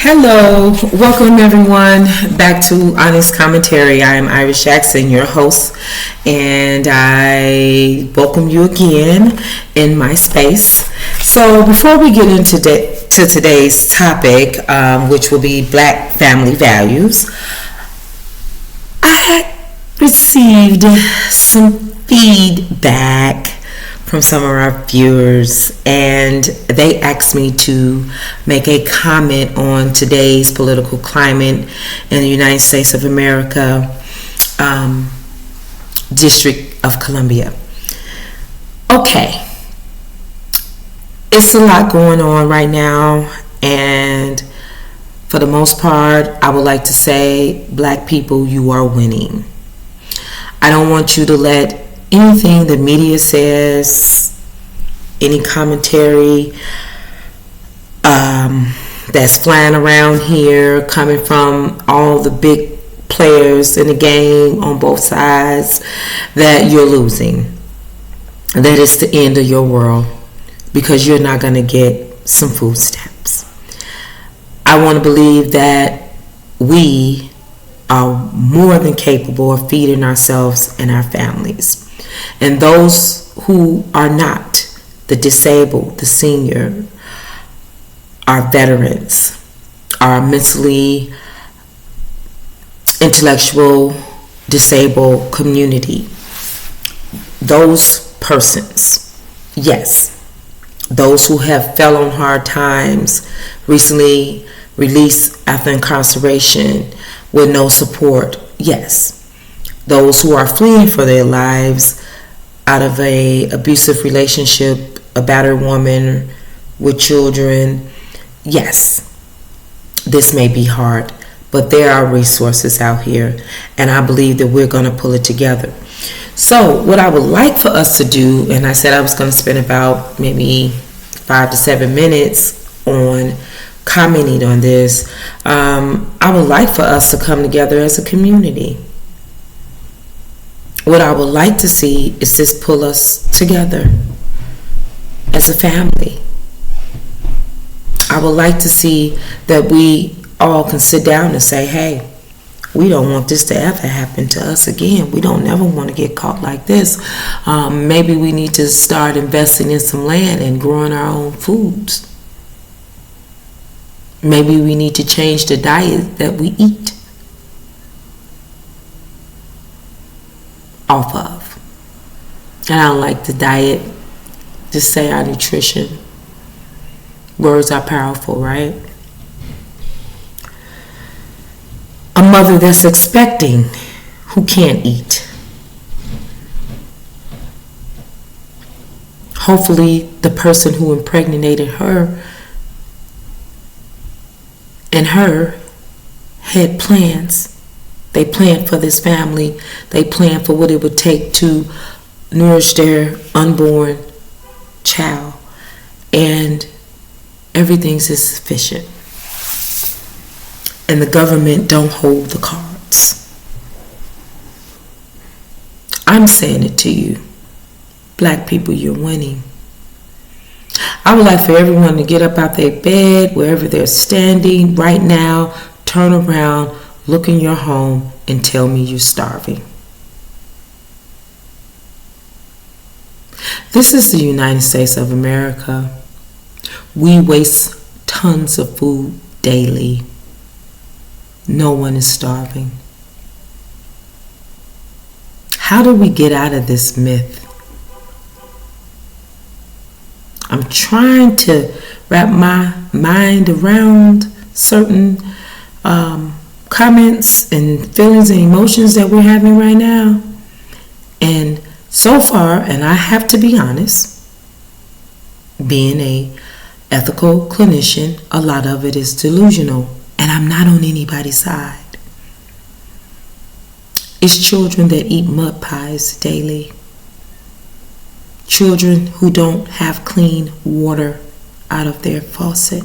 Hello, welcome everyone back to Onyx Commentary. I am Iris Jackson, your host, and I welcome you again in my space. So before we get into today's topic, which will be Black family values, I received some feedback from some of our viewers, and they asked me to make a comment on today's political climate in the United States of America, District of Columbia. Okay, it's a lot going on right now, and for the most part, I would like to say, Black people, you are winning. I don't want you to let anything the media says, any commentary that's flying around here, coming from all the big players in the game on both sides, that you're losing. That is the end of your world, because you're not going to get some food stamps. I want to believe that we are more than capable of feeding ourselves and our families. And those who are not, the disabled, the senior, our veterans, our mentally, intellectual, disabled community, those persons, yes, those who have fell on hard times, recently released after incarceration with no support, yes. Those who are fleeing for their lives out of a abusive relationship, a battered woman with children, yes, this may be hard, but there are resources out here, and I believe that we're going to pull it together. So what I would like for us to do, and I said I was going to spend about maybe 5 to 7 minutes on commenting on this, I would like for us to come together as a community. What I would like to see is this pull us together as a family. I would like to see that we all can sit down and say, hey, we don't want this to ever happen to us again. We don't ever want to get caught like this. Maybe we need to start investing in some land and growing our own foods. Maybe we need to change the diet that we eat off of. And I don't like the diet. Just say our nutrition. Words are powerful, right? A mother that's expecting who can't eat. Hopefully the person who impregnated her and her had plans. They planned for this family. They planned for what it would take to nourish their unborn child. And everything's insufficient. And the government don't hold the cards. I'm saying it to you. Black people, you're winning. I would like for everyone to get up out their bed, wherever they're standing right now, turn around, look in your home, and tell me you're starving. This is the United States of America. We waste tons of food daily. No one is starving. How do we get out of this myth? I'm trying to wrap my mind around certain comments and feelings and emotions that we're having right now. And so far, and I have to be honest, being a ethical clinician, a lot of it is delusional, and I'm not on anybody's side. It's children that eat mud pies daily. Children who don't have clean water out of their faucet.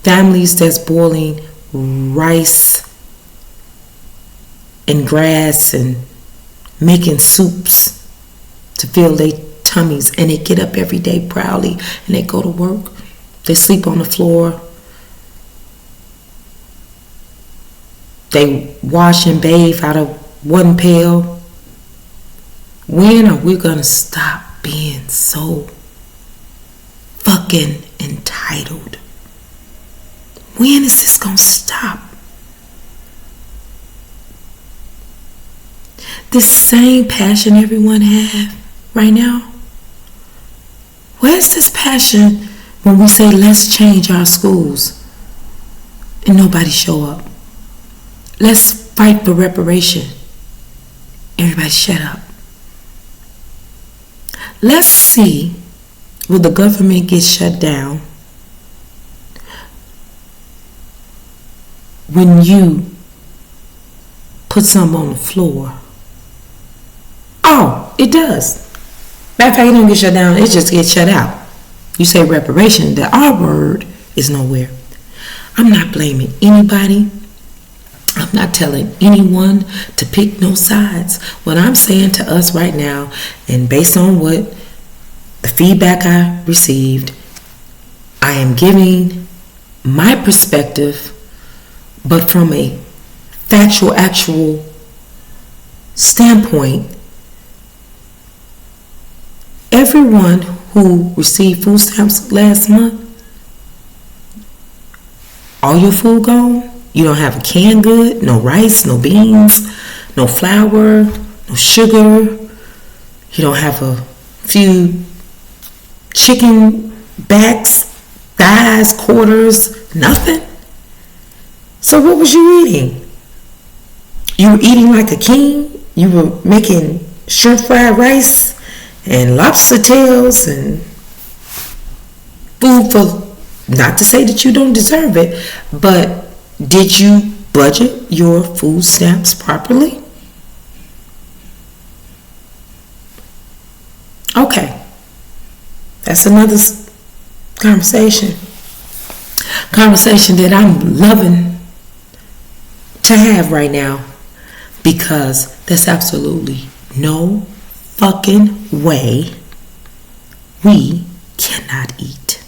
Families that's boiling rice and grass and making soups to fill their tummies, and they get up every day proudly and they go to work. They sleep on the floor they wash and bathe out of one pail. When are we gonna stop being so fucking entitled? When is this gonna stop? This same passion everyone have right now. Where's this passion when we say let's change our schools and nobody show up? Let's fight for reparation. Everybody shut up. Let's see, will the government get shut down when you put something on the floor? Oh, it does. Matter of fact, it don't get shut down, it just gets shut out. You say reparation, the R word is nowhere. I'm not blaming anybody. I'm not telling anyone to pick no sides. What I'm saying to us right now, and based on what the feedback I received, I am giving my perspective, but from a factual, actual standpoint. Everyone who received food stamps last month, all your food gone. You don't have a canned good, no rice, no beans, no flour, no sugar. You don't have a few chicken backs, thighs, quarters, nothing. So what was you eating? You were eating like a king. You were making shrimp fried rice and lobster tails and food for, not to say that you don't deserve it, but did you budget your food stamps properly? Okay, that's another conversation that I'm loving to have right now, because there's absolutely no fucking way we cannot eat.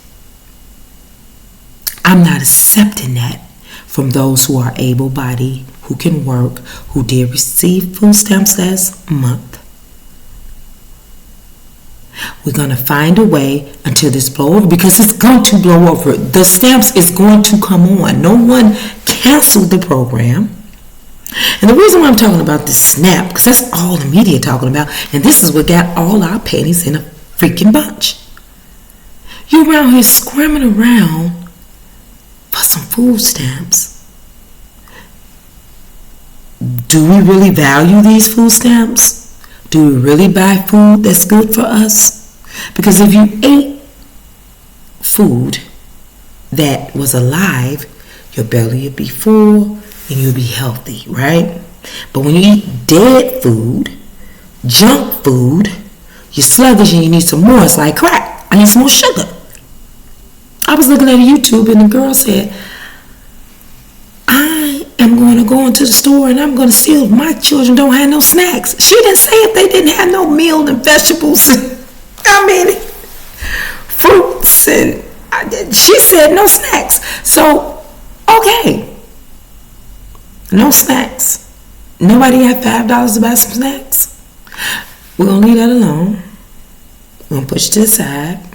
I'm not accepting that from those who are able-bodied, who can work, who did receive food stamps last month. We're going to find a way until this blow over, because it's going to blow over. The stamps is going to come on. No one canceled the program. And the reason why I'm talking about this SNAP, because that's all the media talking about, and this is what got all our pennies in a freaking bunch. You're around here squirming around for some food stamps. Do we really value these food stamps? Do we really buy food that's good for us? Because if you ate food that was alive, your belly would be full and you'll be healthy, right? But when you eat dead food, junk food, you're sluggish and you need some more. It's like crack. I need some more sugar. I was looking at YouTube and the girl said, I am going to go into the store and I'm going to see if my children don't have no snacks. She didn't say if they didn't have no meal and vegetables and, fruits, and she said no snacks. So, okay, no snacks. Nobody had $5 to buy some snacks. We're going to leave that alone. We're going to push it to the side.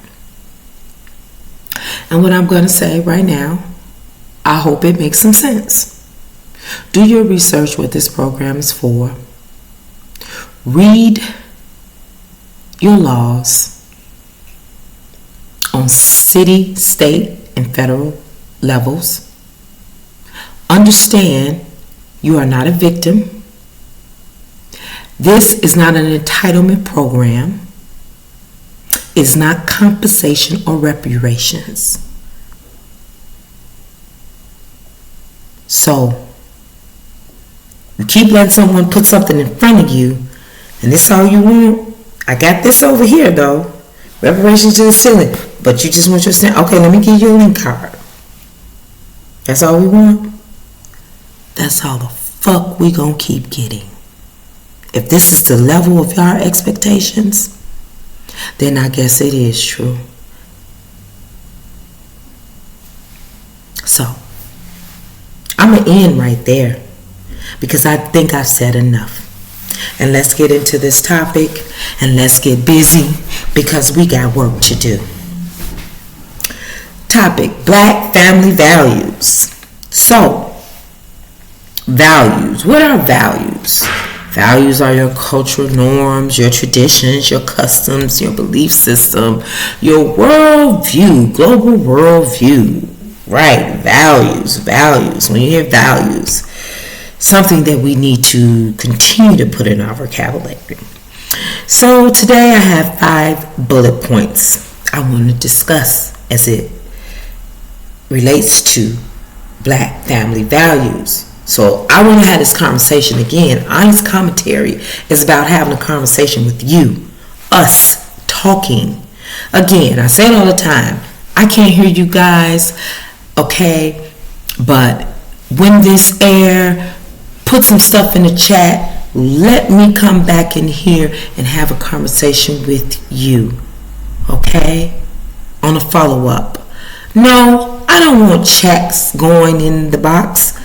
And what I'm going to say right now, I hope it makes some sense. Do your research what this program is for. Read your laws on city, state, and federal levels. Understand you are not a victim. This is not an entitlement program. It's not compensation or reparations. So, you keep letting someone put something in front of you, and this all you want. I got this over here, though. Reparations to the ceiling. But you just want your stamp. Okay, let me give you a link card. That's all we want. That's all the fuck we gonna keep getting. If this is the level of our expectations, then I guess it is true. So, I'm going to end right there. because I think I've said enough. And let's get into this topic and let's get busy because we got work to do. Topic: Black family values. So, values. What are values? Values are your cultural norms, your traditions, your customs, your belief system, your worldview, global worldview. Right, values. When you hear values, something that we need to continue to put in our vocabulary. So today I have 5 bullet points I want to discuss as it relates to Black family values. So I want to have this conversation again. Onyx commentary is about having a conversation with you, us talking. Again, I say it all the time. I can't hear you guys, okay? But when this air, put some stuff in the chat. Let me come back in here and have a conversation with you, okay? On a follow-up. No, I don't want checks going in the box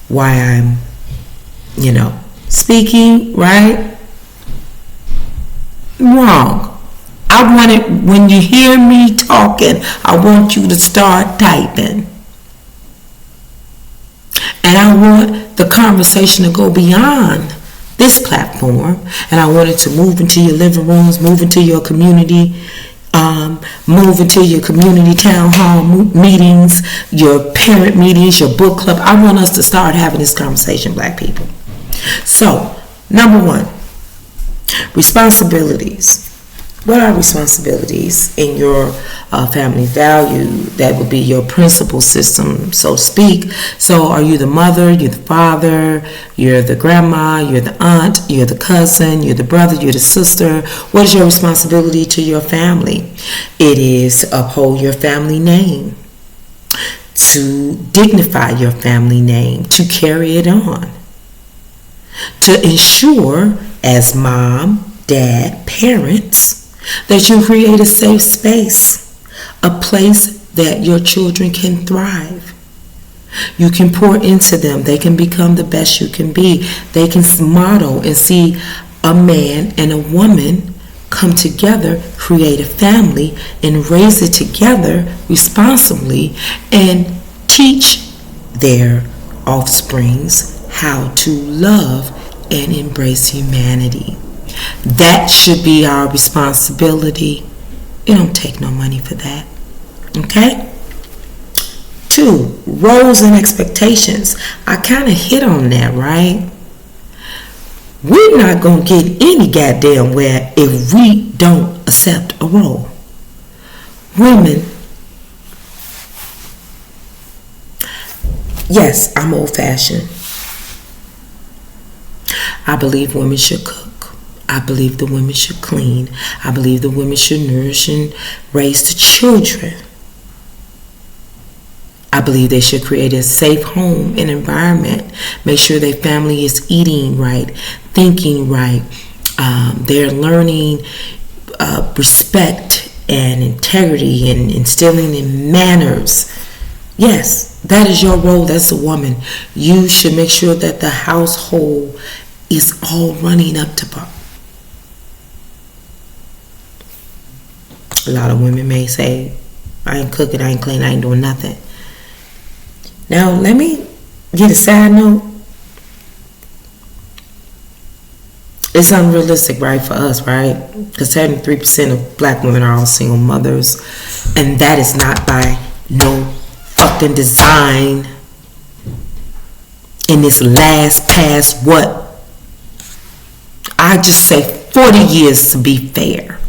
while I'm, speaking, right? Wrong. I want it, when you hear me talking, I want you to start typing. And I want the conversation to go beyond this platform, and I want it to move into your living rooms, move into your community, move into your community town hall meetings, your parent meetings, your book club. I want us to start having this conversation, Black people. So, number 1, responsibilities. What are responsibilities in your family value? That would be your principal system, so to speak. So are you the mother, you're the father, you're the grandma, you're the aunt, you're the cousin, you're the brother, you're the sister? What is your responsibility to your family? It is to uphold your family name, to dignify your family name, to carry it on, to ensure as mom, dad, parents, that you create a safe space, a place that your children can thrive. You can pour into them. They can become the best you can be. They can model and see a man and a woman come together, create a family, and raise it together responsibly, and teach their offsprings how to love and embrace humanity. That should be our responsibility. It don't take no money for that. Okay? 2, roles and expectations. I kind of hit on that, right? We're not going to get any goddamn where if we don't accept a role. Women, yes, I'm old-fashioned. I believe women should cook. I believe the women should clean. I believe the women should nourish and raise the children. I believe they should create a safe home and environment. Make sure their family is eating right, thinking right. They're learning respect and integrity and instilling in manners. Yes, that is your role. That's a woman. You should make sure that the household is all running up to par. A lot of women may say, I ain't cooking, I ain't cleaning, I ain't doing nothing. Now, let me get a side note. It's unrealistic, right, for us, right? Because 73% of Black women are all single mothers. And that is not by no fucking design. In this past, what? I just say 40 years to be fair.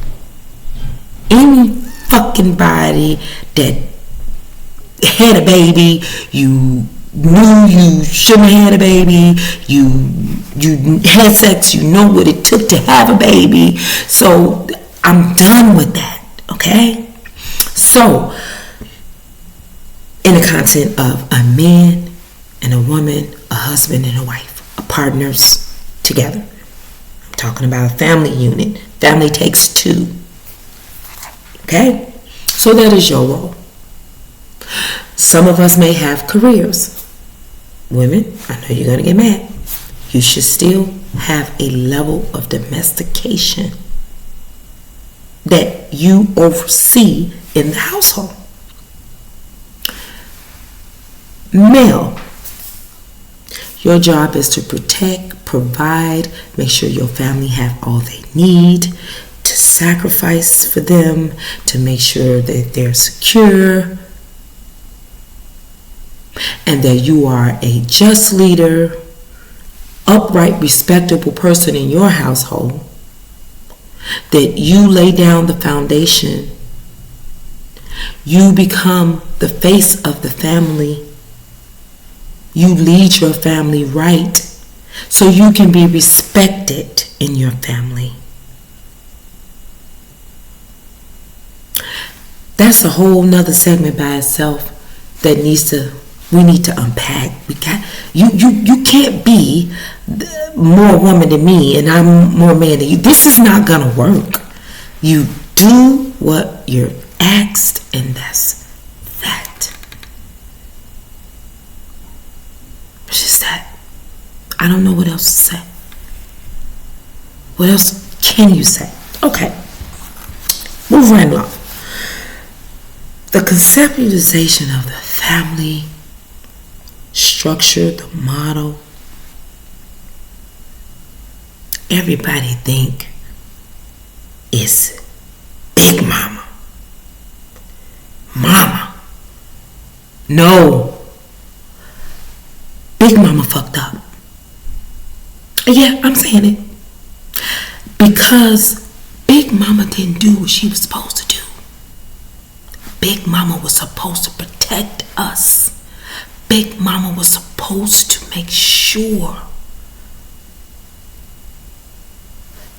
Any fucking body that had a baby, you knew you shouldn't have had a baby, you had sex, you know what it took to have a baby. So I'm done with that, okay? So in the content of a man and a woman, a husband and a wife, partners together. I'm talking about a family unit. Family takes 2. Okay? So that is your role. Some of us may have careers. Women, I know you're going to get mad. you should still have a level of domestication that you oversee in the household. Male, your job is to protect, provide, make sure your family have all they need, to sacrifice for them, to make sure that they're secure, and that you are a just leader, upright, respectable person in your household, that you lay down the foundation, you become the face of the family, you lead your family right so you can be respected in your family. That's a whole nother segment by itself that we need to unpack. You can't be more woman than me and I'm more man than you. This is not gonna work. You do what you're asked, and that's that. It's just that. I don't know what else to say. What else can you say? Okay. Move right along. The conceptualization of the family structure, the model. Everybody think it's Big Mama. Mama. No. Big Mama fucked up. Yeah, I'm saying it. Because Big Mama didn't do what she was supposed to do. Big Mama was supposed to protect us. Big Mama was supposed to make sure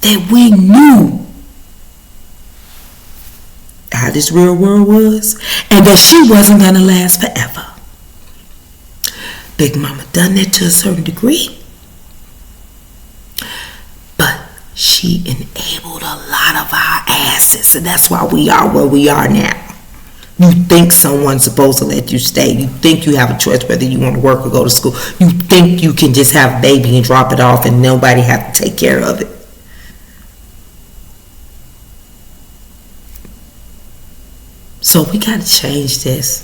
that we knew how this real world was and that she wasn't going to last forever. Big Mama done that to a certain degree, but she enabled a lot of our asses, and that's why we are where we are now. You think someone's supposed to let you stay. You think you have a choice whether you want to work or go to school. You think you can just have a baby and drop it off and nobody have to take care of it. So we got to change this.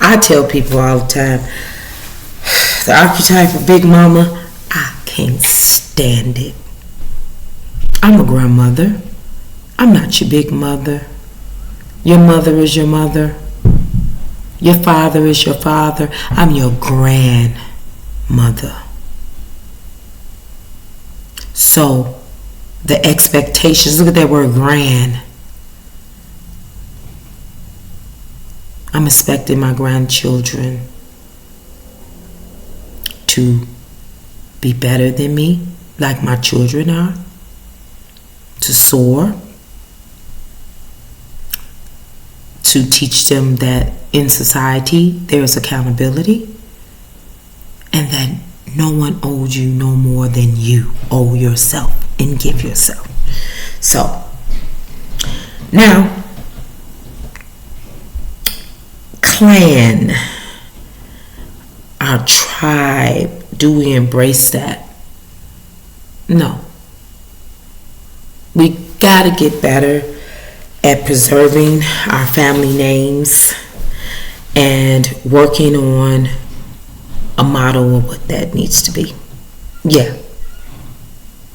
I tell people all the time, the archetype of Big Mama, I can't stand it. I'm a grandmother. I'm not your big mother. Your mother is your mother. Your father is your father. I'm your grandmother. So the expectations, look at that word grand. I'm expecting my grandchildren to be better than me, like my children are, to soar, to teach them that in society there is accountability and that no one owes you no more than you owe yourself and give yourself. So now, clan, our tribe, do we embrace that? No. We gotta get better at preserving our family names and working on a model of what that needs to be. Yeah.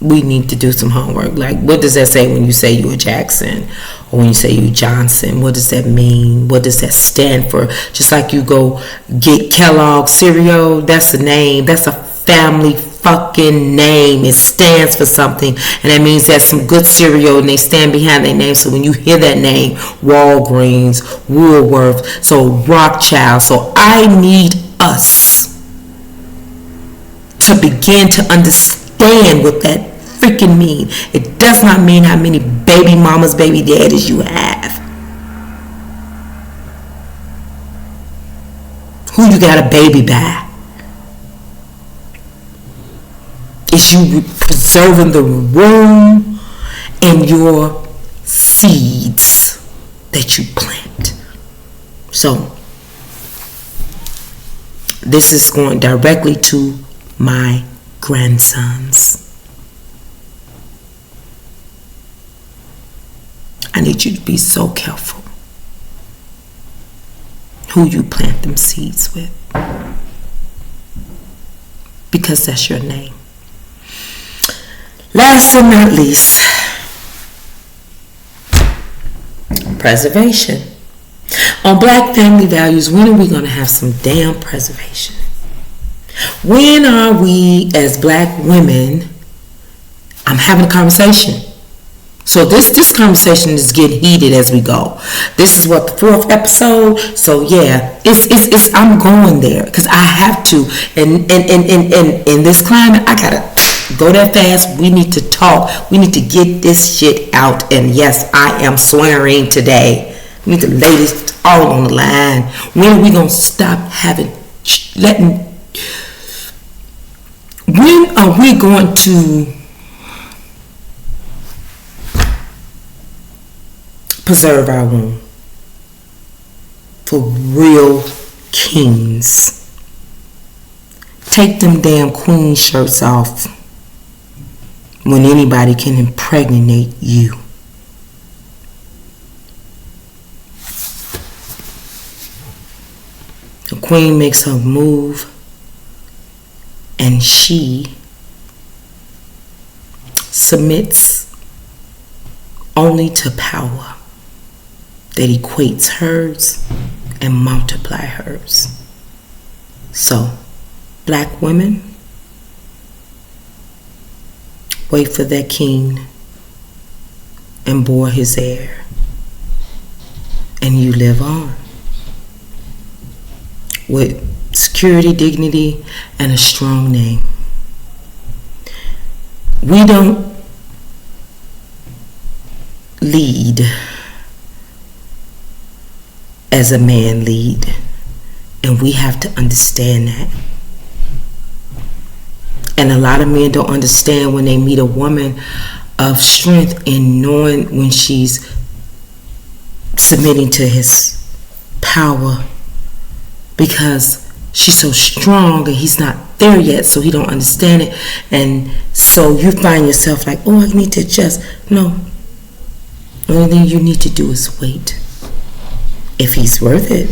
We need to do some homework. Like, what does that say when you say you a Jackson or when you say you Johnson? What does that mean? What does that stand for? Just like you go get Kellogg cereal, that's a name. That's a family fucking name. It stands for something, and that means that's some good cereal and they stand behind their name. So when you hear that name, Walgreens, Woolworth, so Rothschild, so I need us to begin to understand what that freaking mean. It does not mean how many baby mamas, baby daddies you have, who you got a baby by. Is you preserving the womb and your seeds that you plant. So this is going directly to my grandsons. I need you to be so careful who you plant them seeds with, because that's your name. Last but not least, preservation. On Black Family Values, when are we going to have some damn preservation? When are we as Black women, I'm having a conversation. So this conversation is getting heated as we go. This is what, the 4th episode. So yeah, it's I'm going there because I have to. And in this climate, I gotta go that fast. We need to talk. We need to get this shit out. And yes, I am swearing today. We need to lay this all on the line. When are we gonna stop when are we going to preserve our womb for real kings? Take them damn queen shirts off when anybody can impregnate you. The queen makes her move, and she submits only to power that equates hers and multiply hers. So, Black women, wait for that king and bore his heir, and you live on with security, dignity, and a strong name. We don't lead as a man lead, and we have to understand that. And a lot of men don't understand when they meet a woman of strength in knowing when she's submitting to his power, because she's so strong and he's not there yet, so he don't understand it. And so you find yourself like, oh, I need to adjust. No. The only thing you need to do is wait. If he's worth it,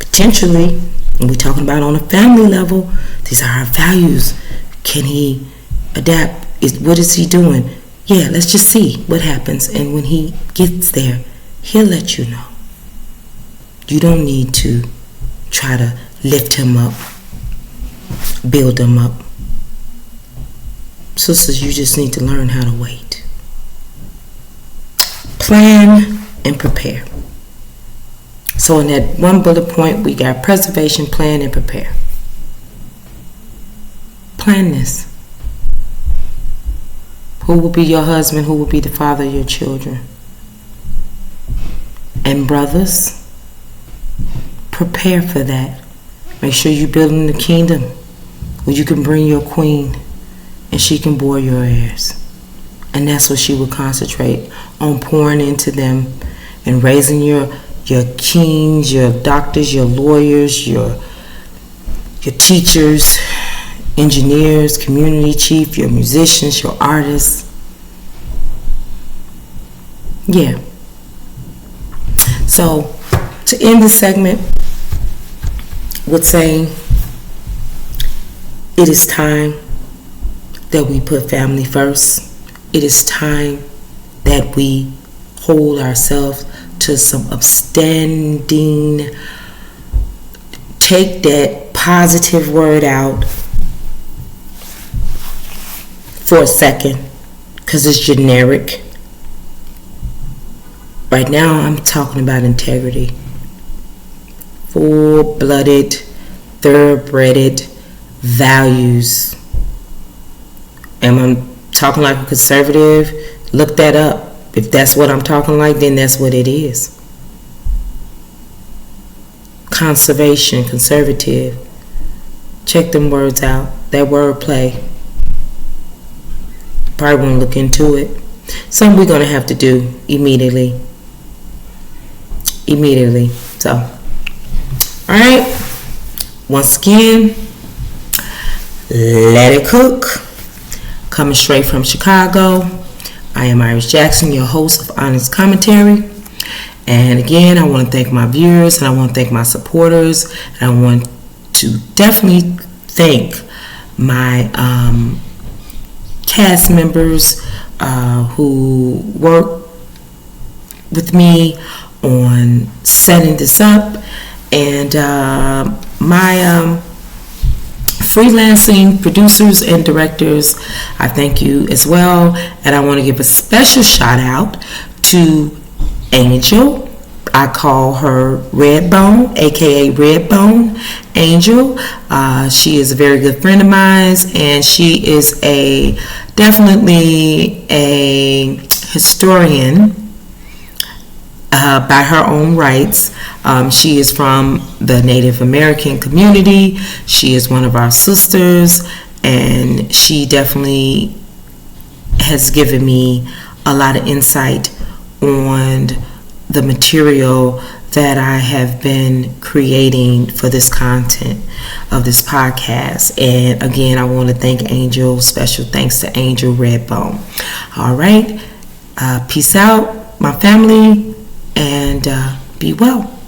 potentially, and we're talking about on a family level, these are our values. Can he adapt? What is he doing? Yeah, let's just see what happens. And when he gets there, he'll let you know. You don't need to try to lift him up, build him up. Sisters, you just need to learn how to wait. Plan and prepare. So in that one bullet point, we got preservation, plan, and prepare. Plan this. Who will be your husband? Who will be the father of your children? And brothers, prepare for that. Make sure you're building the kingdom where you can bring your queen and she can bore your heirs. And that's what she will concentrate on, pouring into them and raising your kings, your doctors, your lawyers, your teachers, engineers, community chief, your musicians, your artists. Yeah. So, to end this segment with saying, it is time that we put family first. It is time that we hold ourselves to some upstanding, take that positive word out for a second, because it's generic. Right now I'm talking about integrity. Full-blooded, thoroughbred values. Am I talking like a conservative? Look that up. If that's what I'm talking like, then that's what it is. Conservation, conservative. Check them words out. That word play. Probably won't look into it. Something we're going to have to do immediately. So, alright. Once again, Let It Cook, coming straight from Chicago. I am Iris Jackson, your host of Onyx Commentary. And again, I want to thank my viewers and I want to thank my supporters. And I want to definitely thank my cast members who work with me on setting this up, and my freelancing producers and directors. I thank you as well, and I want to give a special shout out to Angel. I call her Redbone, aka Redbone Angel. She is a very good friend of mine, and she is definitely a historian by her own rights. She is from the Native American community. She is one of our sisters, and she definitely has given me a lot of insight on the material that I have been creating for this content of this podcast. And again, I want to thank Angel. Special thanks to Angel Redbone. All right. Peace out, my family, and be well.